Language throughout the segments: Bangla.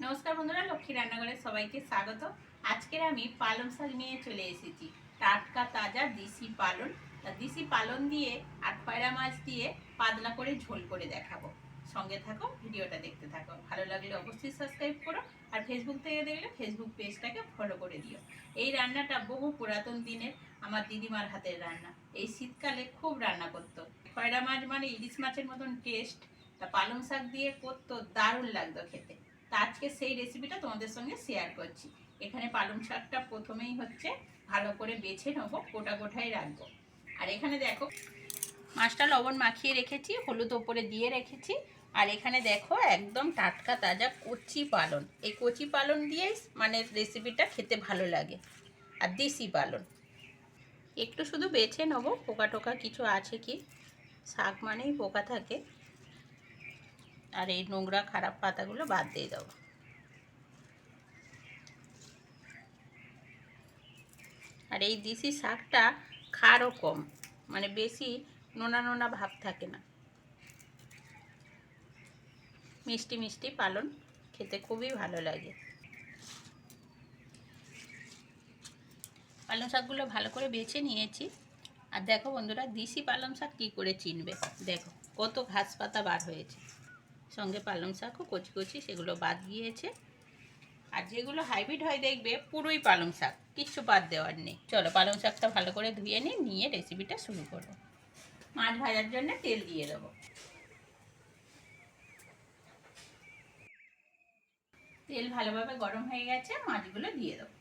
নমস্কার বন্ধুরা, লক্ষ্মী রান্নাঘরে সবাইকে স্বাগত। আজকের আমি পালং শাক নিয়ে চলে এসেছি। টাটকা তাজা দেশি পালং, দেশি পালং দিয়ে আর খয়রা মাছ দিয়ে পাতলা করে ঝোল করে দেখাবো। সঙ্গে থাকো, ভিডিওটা দেখতে থাকো। ভালো লাগলে অবশ্যই সাবস্ক্রাইব করো, আর ফেসবুক থেকে দেখলে ফেসবুক পেজটাকে ফলো করে দিও। এই রান্নাটা বহু পুরাতন দিনের আমার দিদিমার হাতের রান্না। এই শীতকালে খুব রান্না করতো। খয়রা মাছ মানে ইলিশ মাছের মতন টেস্ট, তা পালং শাক দিয়ে করতো, দারুণ লাগতো খেতে। তা আজকে সেই রেসিপিটা তোমাদের সঙ্গে শেয়ার করছি। এখানে পালং শাকটা প্রথমেই ভালো করে বেছে নেবো, গোটা গোটাই রাখবো। আর এখানে দেখো, মাছটা লবণ মাখিয়ে রেখেছি, হলুদ ওপরে দিয়ে রেখেছি। আর এখানে দেখো, একদম টাটকা তাজা কচি পালং। এই কচি পালং দিয়েই মানে রেসিপিটা খেতে ভালো লাগে। আর দেশি পালং একটু শুধু বেছে নেবো, পোকা টোকা কিছু আছে কি, শাক মানেই পোকা থাকে। আর এই নোংরা খারাপ পাতাগুলো বাদ দিয়ে দেবো। আর এই দেশি শাকটা খারও কম, মানে বেশি নোনা নোনা ভাব থাকে না। মিষ্টি মিষ্টি পালং, খেতে খুবই ভালো লাগে। পালং শাকগুলো ভালো করে বেছে নিয়েছি। আর দেখো বন্ধুরা, দেশি পালং শাক কী করে চিনবে, দেখো কত ঘাস পাতা বার হয়েছে। সঙ্গে পালং শাকও কচি কচি, সেগুলো বাদ গিয়েছে। আর যেগুলো হাইব্রিড হয় দেখবে পুরোই পালং শাক, কিচ্ছু বাদ দেওয়ার নেই। চলো পালং শাকটা ভালো করে ধুয়ে নিয়ে রেসিপিটা শুরু করবো। মাছ ভাজার জন্য তেল দিয়ে দেবো। তেল ভালোভাবে গরম হয়ে গেছে, মাছগুলো দিয়ে দেবো।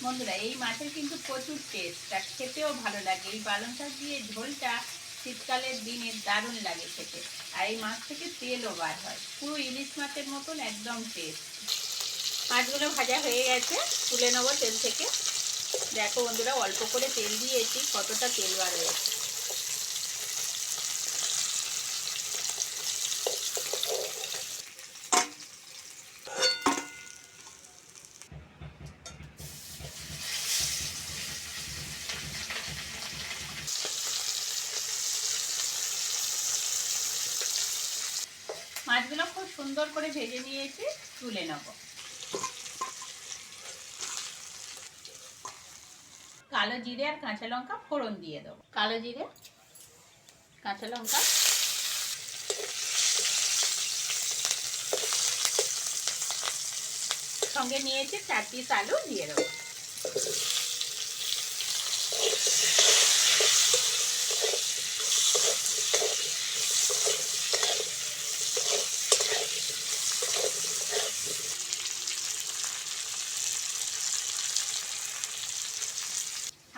বন্ধুরা, এই মাছের কিন্তু প্রচুর টেস্ট, আর খেতেও ভালো লাগে। এই পালং শাক দিয়ে ঝোলটা শীতকালের দিনে দারুণ লাগে খেতে। আর এই মাছ থেকে তেলও বার হয়, পুরো ইলিশ মাছের মতন একদম টেস্ট। মাছগুলো ভাজা হয়ে গেছে, তুলে নেবো তেল থেকে। দেখো বন্ধুরা, অল্প করে তেল দিয়েছি, কতটা তেল বার হয়েছে। মাছগুলো খুব সুন্দর করে ভেজে নিয়েছি, তুলে নেব। কালো জিরে আর কাঁচা লঙ্কা ফোড়ন দিয়ে দেবো। কালো জিরে, কাঁচা লঙ্কা, সঙ্গে নিয়েছি 4 পিস আলু, দিয়ে দেবো।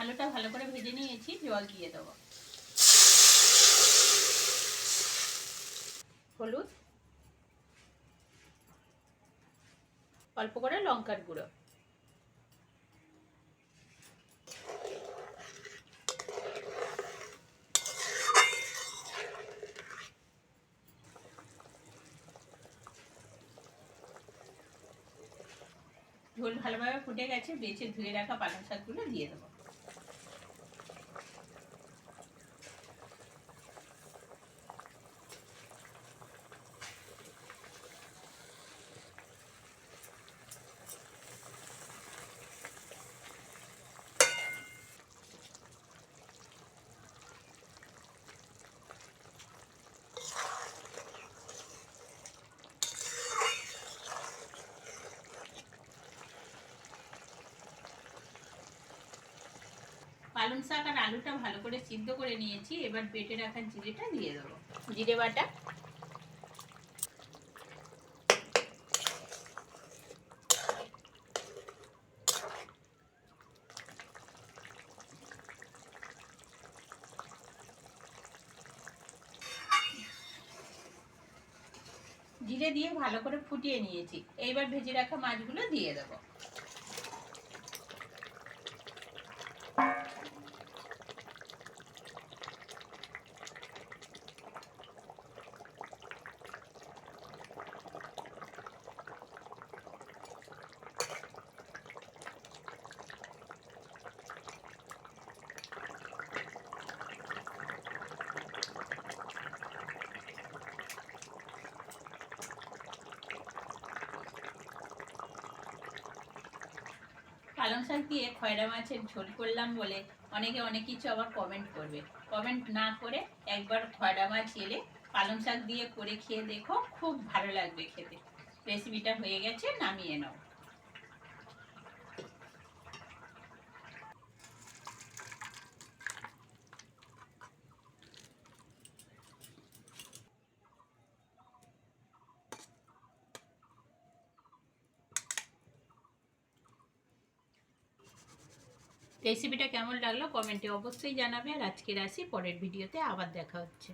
আলুটা ভালো করে ভেজে নিয়েছি, জল দিয়ে দেবো। হলুদ, অল্প করে লঙ্কার গুঁড়ো, ঝোল ভালোভাবে ফুটে গেছে, বেছে ধুয়ে রাখা পালং শাকগুলো দিয়ে দেবো। পালং শাক আর আলুটা ভালো করে সিদ্ধ করে নিয়েছি, এবার বেটে রাখা জিরেটা দিয়ে দেবো। জিরে বাটা, জিরে দিয়ে ভালো করে ফুটিয়ে নিয়েছি। এইবার ভেজে রাখা মাছগুলো দিয়ে দেবো। পালং শাক দিয়ে খয়রা মাছের ঝোল করলাম বলে অনেকে অনেক কিছু আবার কমেন্ট করবে। কমেন্ট না করে একবার খয়রা মাছ এলে পালং শাক দিয়ে করে খেয়ে দেখো, খুব ভালো লাগবে খেতে। রেসিপিটা হয়ে গেছে, নামিয়ে নাও। রেসিপিটা কেমন লাগলো কমেন্টে অবশ্যই জানাবে। আর আজকের আসি, পরের ভিডিওতে আবার দেখা হচ্ছে।